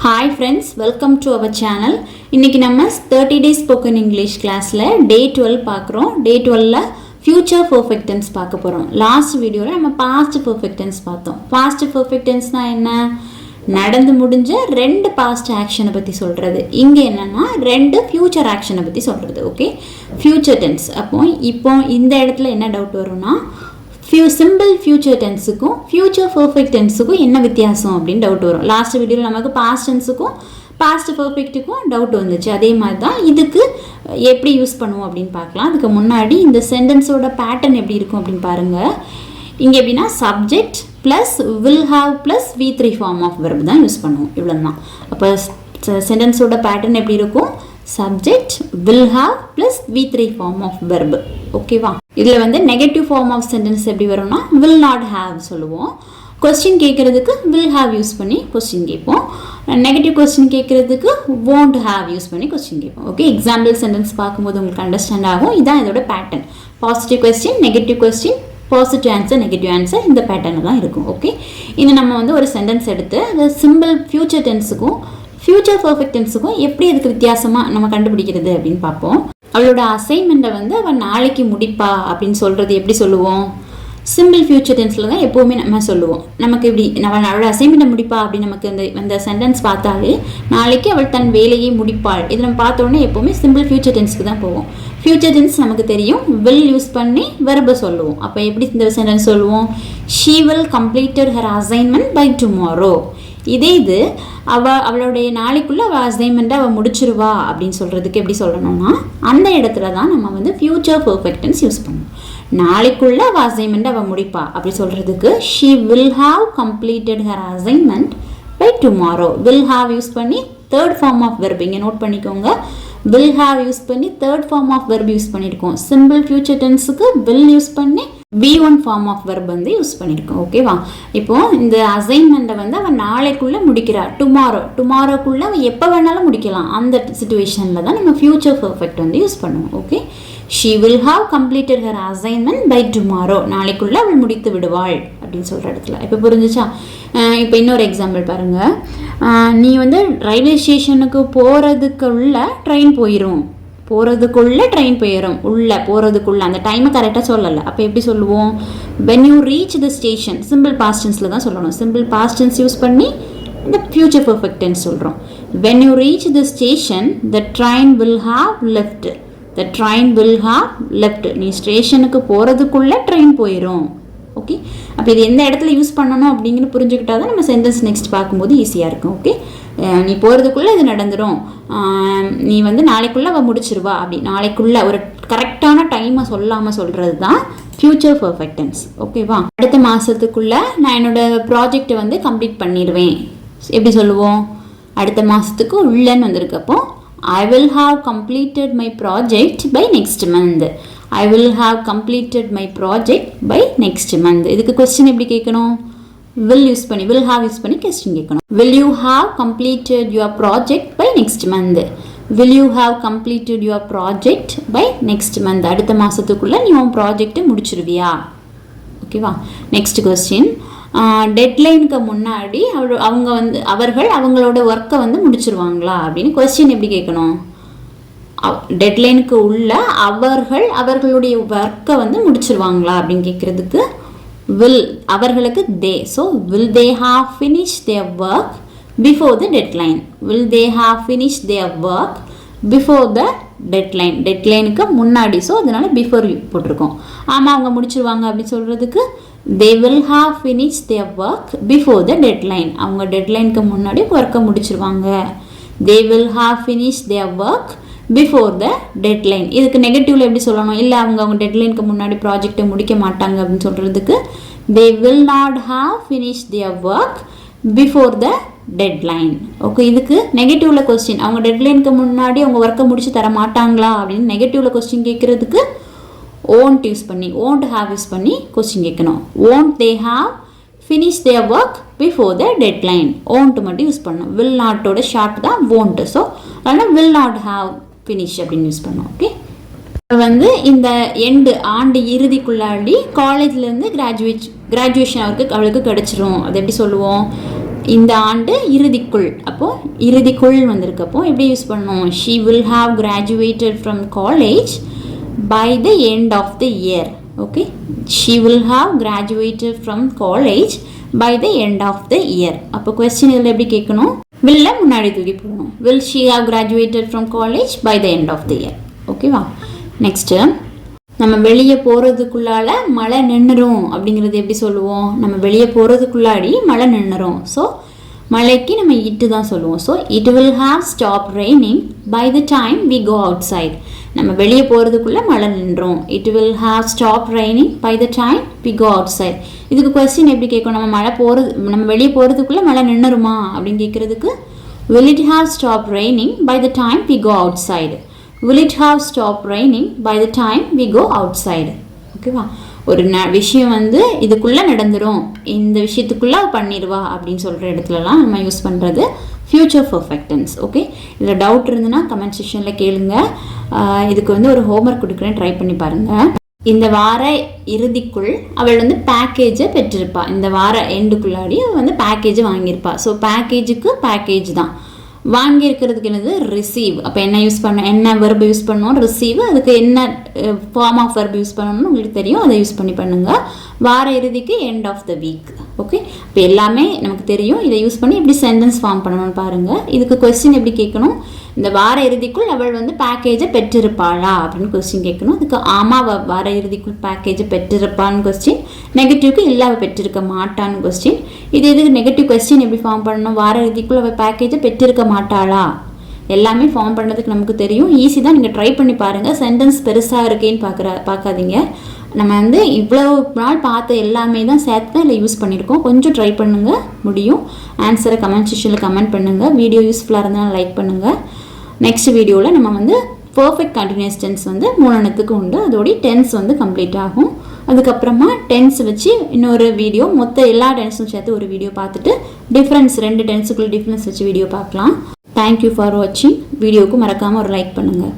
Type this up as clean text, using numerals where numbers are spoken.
Hi friends, welcome to our channel. இன்னைக்கு நம்ம 30 days spoken English classல day 12 பார்க்குறோம். day 12ல future perfect tense பார்க்க போகிறோம். லாஸ்ட் வீடியோவில் நம்ம past perfect tense பார்த்தோம். past perfect tenseனா என்ன? நடந்து முடிஞ்ச ரெண்டு பாஸ்ட் ஆக்ஷனை பற்றி சொல்கிறது. இங்கே என்னென்னா ரெண்டு ஃப்யூச்சர் ஆக்ஷனை பற்றி சொல்கிறது. Okay, future tense. இப்போ இந்த இடத்துல என்ன டவுட் வரும்னா சிம்பிள் ஃப்யூச்சர் டென்ஸுக்கும் ஃப்யூச்சர் பர்ஃபெக்ட் டென்ஸுக்கும் என்ன வித்தியாசம் அப்படின்னு டவுட் வரும். லாஸ்ட் வீடியோவில் நமக்கு பாஸ்ட் டென்ஸுக்கும் பாஸ்ட் பர்ஃபெக்ட்டுக்கும் டவுட் வந்துச்சு. அதே மாதிரி தான் இதுக்கு எப்படி யூஸ் பண்ணுவோம் அப்படின்னு பார்க்கலாம். அதுக்கு முன்னாடி இந்த சென்டென்ஸோட பேட்டர்ன் எப்படி இருக்கும் அப்படின்னு பாருங்கள். இங்கே எப்படின்னா subject plus will have plus V3 form of verb தான் யூஸ் பண்ணுவோம். இவ்வளோ தான். அப்போ சென்டென்ஸோட பேட்டர்ன் எப்படி இருக்கும்? Subject will have plus V3 form of verb. ஓகேவா? இதில் வந்து நெகட்டிவ் ஃபார்ம் ஆஃப் சென்டென்ஸ் எப்படி வரும்னா வில் நாட் ஹாவ் சொல்லுவோம். கொஸ்டின் கேட்குறதுக்கு வில் ஹாவ் யூஸ் பண்ணி கொஸ்டின் கேட்போம். நெகட்டிவ் கொஸ்டின் கேட்குறதுக்கு won't have யூஸ் பண்ணி கொஸ்டின் கேட்போம். ஓகே, எக்ஸாம்பிள் சென்டென்ஸ் பார்க்கும்போது உங்களுக்கு அண்டர்ஸ்டாண்ட் ஆகும். இதான் இதோட pattern. Positive question, negative question, positive answer, negative answer, இந்த பேட்டர்னில் தான் இருக்கும். ஓகே, இது நம்ம வந்து ஒரு சென்டென்ஸ் எடுத்து அது சிம்பிள் ஃப்யூச்சர் டென்ஸுக்கும் ஃப்யூச்சர் பர்ஃபெக்ட் டென்ஸுக்கும் எப்படி அதுக்கு வித்தியாசமாக நம்ம கண்டுபிடிக்கிறது அப்படின்னு பார்ப்போம். அவளோட அசைன்மெண்ட்டை வந்து அவள் நாளைக்கு முடிப்பா அப்படின்னு சொல்கிறது எப்படி சொல்லுவோம்? சிம்பிள் ஃப்யூச்சர் டென்ஸில் தான் எப்போவுமே நம்ம சொல்லுவோம். நமக்கு இப்படி அவளோட அசைன்மெண்ட்டை முடிப்பா அப்படின்னு நமக்கு அந்த சென்டென்ஸ் பார்த்தாலே நாளைக்கு அவள் தன் வேலையை முடிப்பாள். இது நம்ம பார்த்தோன்னே எப்போவுமே சிம்பிள் ஃப்யூச்சர் டென்ஸ்க்கு தான் போவோம். ஃப்யூச்சர் டென்ஸ் நமக்கு தெரியும், வில் யூஸ் பண்ணி வெர்பை சொல்லுவோம். அப்போ எப்படி இந்த சென்டென்ஸ் சொல்லுவோம்? She will completed her assignment by tomorrow. இதே இது அவளுடைய நாளைக்குள்ளே அவள் அசைன்மெண்ட்டை அவள் முடிச்சிருவா அப்படின்னு சொல்கிறதுக்கு எப்படி சொல்லணும்னா அந்த இடத்துல தான் நம்ம வந்து ஃப்யூச்சர் பர்ஃபெக்ட் டென்ஸ் யூஸ் பண்ணுவோம். நாளைக்குள்ளே அவள் அசைன்மெண்ட்டை அவள் முடிப்பா அப்படி சொல்கிறதுக்கு she will have completed her assignment by tomorrow. Will have use பண்ணி தேர்ட் ஃபார்ம் ஆஃப் வெர்ப் இங்கே நோட் பண்ணிக்கோங்க. வில் ஹாவ் யூஸ் பண்ணி third form of verb use பண்ணியிருக்கோம். சிம்பிள் ஃப்யூச்சர் டென்ஸுக்கு வில் யூஸ் பண்ணி V1 ஃபார்ம் ஆஃப் வெர்ப் வந்து use பண்ணியிருக்கோம். ஓகேவா? இப்போது இந்த அசைன்மெண்ட்டை வந்து அவன் நாளைக்குள்ளே முடிக்கிறா. டுமாரோக்குள்ளே அவன் எப்போ வேணாலும் முடிக்கலாம். அந்த சுச்சுவேஷனில் தான் நம்ம ஃப்யூச்சர் பர்ஃபெக்ட் வந்து யூஸ் பண்ணுவோம். Okay, she will have completed her assignment by tomorrow. நாளைக்குள்ளே அவள் முடித்து விடுவாள் அப்படின்னு சொல்கிற இடத்துல. இப்போ புரிஞ்சிச்சா? இப்போ இன்னொரு எக்ஸாம்பிள் பாருங்கள். நீ வந்து ரயில்வே ஸ்டேஷனுக்கு போகிறதுக்குள்ள ட்ரெயின் போயிடும். ட்ரெயின் போயிடும். உள்ளே போகிறதுக்குள்ளே அந்த டைமை கரெக்டாக சொல்லலை. அப்போ எப்படி சொல்லுவோம்? when you reach the station, simple past டென்ஸில் தான் சொல்லணும். சிம்பிள் பாஸ்ட் டென்ஸ் யூஸ் பண்ணி இந்த ஃப்யூச்சர் பர்ஃபெக்ட் டென்ஸ் சொல்கிறோம். when you reach the station, the train will have left. the train will have left. நீ ஸ்டேஷனுக்கு போகிறதுக்குள்ளே ட்ரெயின் போயிடும். ஓகே, அப்போ இது எந்த இடத்துல யூஸ் பண்ணணும் அப்படிங்கிறது புரிஞ்சுக்கிட்டா தான் நம்ம சென்டென்ஸ் நெக்ஸ்ட் பார்க்கும்போது ஈஸியாக இருக்கும். ஓகே, நீ போகிறதுக்குள்ளே இது நடந்துடும், நீ வந்து நாளைக்குள்ளே அவள் முடிச்சிருவா அப்படி நாளைக்குள்ளே ஒரு கரெக்டான டைமை சொல்லாமல் சொல்கிறது தான் ஃப்யூச்சர் பர்ஃபெக்ட் டென்ஸ். ஓகேவா? அடுத்த மாதத்துக்குள்ளே நான் என்னோடய ப்ராஜெக்டை வந்து கம்ப்ளீட் பண்ணிடுவேன். எப்படி சொல்லுவோம்? அடுத்த மாதத்துக்கு உள்ளன்னு வந்திருக்கப்போ I will have completed my project by next month. I will have completed my project by next month. இதுக்கு கொஸ்டின் எப்படி கேட்கணும்? will யூஸ் பண்ணி will have யூஸ் பண்ணி கொஸ்டின் கேட்கணும். will you have completed your project by next month? will you have completed your project by next month? அடுத்த மாதத்துக்குள்ளே நீ உன் ப்ராஜெக்டை முடிச்சிருவியா? ஓகேவா? Next question. டெட்லைனுக்கு முன்னாடி அவர்கள் அவங்களோட ஒர்க்கை வந்து முடிச்சிருவாங்களா அப்படின்னு கொஸ்டின் எப்படி கேட்கணும்? டெட்லைனுக்கு உள்ள அவர்களுடைய ஒர்க்கை வந்து முடிச்சிருவாங்களா அப்படின்னு கேட்குறதுக்கு வில் அவர்களுக்கு they. So will they have finish their work before the deadline. Will they have finish their work before the deadline. டெட்லைனுக்கு முன்னாடி. ஸோ அதனால பிஃபோர் போட்டிருக்கோம். ஆமாம், அவங்க முடிச்சிருவாங்க அப்படின்னு சொல்கிறதுக்கு they will have finished their work before the deadline. அவங்க டெட்லைனுக்கு முன்னாடி ஒர்க்கை முடிச்சிருவாங்க. they will have finished their work before the deadline. இதுக்கு நெகட்டிவ்ல எப்படி சொல்லணும்? இல்லை அவங்க டெட்லைனுக்கு முன்னாடி ப்ராஜெக்டை முடிக்க மாட்டாங்க அப்படின்னு சொல்கிறதுக்கு they will not have finished their work before the deadline. Okay, இதுக்கு நெகட்டிவ்ல கொஸ்டின் அவங்க டெட்லைனுக்கு முன்னாடி அவங்க ஒர்க்கை முடிச்சு தர மாட்டாங்களா அப்படின்னு நெகட்டிவ்ல கொஸ்டின் கேட்குறதுக்கு won't யூஸ் பண்ணி won't have யூஸ் பண்ணி கொஸ்டின் கேட்கணும். won't they have finished their work before the deadline. won't மட்டும் யூஸ் பண்ணணும். will notோட ஷார்ட் தான் won't. ஸோ அதனால் will not have finish அப்படின்னு யூஸ் பண்ணணும். ஓகே, வந்து இந்த ஆண்டு இறுதிக்குள்ளாடி காலேஜ்லேருந்து கிராஜுவேஷன் அவளுக்கு கிடச்சிரும். அது எப்படி சொல்லுவோம்? இந்த ஆண்டு இறுதிக்குள், அப்போது இறுதிக்குள் வந்திருக்கப்போ எப்படி யூஸ் பண்ணணும்? she will have graduated from college by the end of the year. okay, she will have graduated from college by the end of the year. அப்போ கொஸ்டின் இதில் எப்படி கேட்கணும்? will முன்னாடி தூக்கி போடணும். will she have graduated from college by the end of the year. ஓகேவா? Next நம்ம வெளியே போகிறதுக்குள்ளால மழை நின்றுரும் அப்படிங்கிறது எப்படி சொல்லுவோம்? நம்ம வெளியே போகிறதுக்குள்ளாடி மழை நின்றுரும். ஸோ மழைக்கு நம்ம இட்டு தான் சொல்லுவோம். So it will have stop raining by the time we go outside. நம்ம வெளியே போகிறதுக்குள்ளே மழை நின்றோம். It will have stop raining by the time we go outside. இதுக்கு கொஸ்டின் எப்படி கேட்கும்? நம்ம வெளியே போகிறதுக்குள்ளே மழை நின்றுருமா அப்படின்னு கேட்குறதுக்கு will it have stopped raining by the time we go outside. will it have stopped raining by the time we go outside. ஓகேவா? ஒரு விஷயம் வந்து இதுக்குள்ளே நடந்துடும், இந்த விஷயத்துக்குள்ளே பண்ணிடுவா அப்படின்னு சொல்கிற இடத்துலலாம் நம்ம யூஸ் பண்ணுறது ஃப்யூச்சர் பர்ஃபெக்ட் டென்ஸ். ஓகே, இதில் டவுட் இருந்துன்னா கமெண்ட் செக்ஷனில் கேளுங்க. இதுக்கு வந்து ஒரு ஹோம்ஒர்க் கொடுக்குறேன், ட்ரை பண்ணி பாருங்கள். இந்த வார இறுதிக்குள் அவள் வந்து பேக்கேஜை பெற்றிருப்பா. இந்த வார எண்டுக்குள்ளாடி அவள் வந்து பேக்கேஜை வாங்கியிருப்பா. ஸோ பேக்கேஜுக்கு பேக்கேஜ் தான். வாங்கியிருக்கிறதுக்கு என்னது? ரிசீவ். அப்போ என்ன யூஸ் பண்ணணும்? என்ன வெர்பு யூஸ் பண்ணணும்? ரிசீவ். அதுக்கு என்ன ஃபார்ம் ஆஃப் வெர்பு யூஸ் பண்ணணும்னு உங்களுக்கு தெரியும், அதை யூஸ் பண்ணி பண்ணுங்கள். வார இறுதிக்கு end of the week. Okay, இப்போ எல்லாமே நமக்கு தெரியும். இதை யூஸ் பண்ணி எப்படி சென்டென்ஸ் ஃபார்ம் பண்ணணும்னு பாருங்கள். இதுக்கு கொஸ்டின் எப்படி கேட்கணும்? இந்த வார இறுதிக்குள் அவள் வந்து பேக்கேஜை பெற்றிருப்பாளா அப்படின்னு கொஸ்டின் கேட்கணும். அதுக்கு ஆமாம் வார இறுதிக்குள் பேக்கேஜை பெற்றிருப்பான்னு கொஸ்டின். நெகட்டிவ்க்கு இல்லை அவள் பெற்றிருக்க மாட்டான்னு கொஸ்டின். இதுக்கு நெகட்டிவ் கொஸ்டின் எப்படி ஃபார்ம் பண்ணணும்? வார இறுதிக்குள் அவள் பேக்கேஜை பெற்றிருக்க மாட்டாளா? எல்லாமே ஃபார்ம் பண்ணுறதுக்கு நமக்கு தெரியும். ஈஸி தான், நீங்கள் ட்ரை பண்ணி பாருங்கள். சென்டென்ஸ் பெருசாக இருக்கேன்னு பார்க்காதீங்க. நம்ம வந்து இவ்வளோ நாள் பார்த்த எல்லாமே தான் சேர்த்து தான் இல்லை யூஸ் பண்ணியிருக்கோம். கொஞ்சம் ட்ரை பண்ணுங்கள், முடியும். ஆன்சரை கமெண்ட் செக்ஷனில் கமெண்ட் பண்ணுங்கள். வீடியோ யூஸ்ஃபுல்லாக இருந்தால் லைக் பண்ணுங்கள். நெக்ஸ்ட் வீடியோவில் நம்ம வந்து பர்ஃபெக்ட் கண்டினியூஸ் டென்ஸ் வந்து 3 எண்ணத்துக்கு உண்டு. அதோடைய டென்ஸ் வந்து கம்ப்ளீட் ஆகும். அதுக்கப்புறமா டென்ஸ் வச்சு இன்னொரு வீடியோ, மொத்த எல்லா டென்ஸும் சேர்த்து ஒரு வீடியோ பார்த்துட்டு டிஃப்ரென்ஸ் 2 டென்ஸுக்குள்ள டிஃப்ரென்ஸ் வச்சு வீடியோ பார்க்கலாம். தேங்க்யூ ஃபார் வாட்சிங். வீடியோவுக்கு மறக்காமல் ஒரு லைக் பண்ணுங்கள்.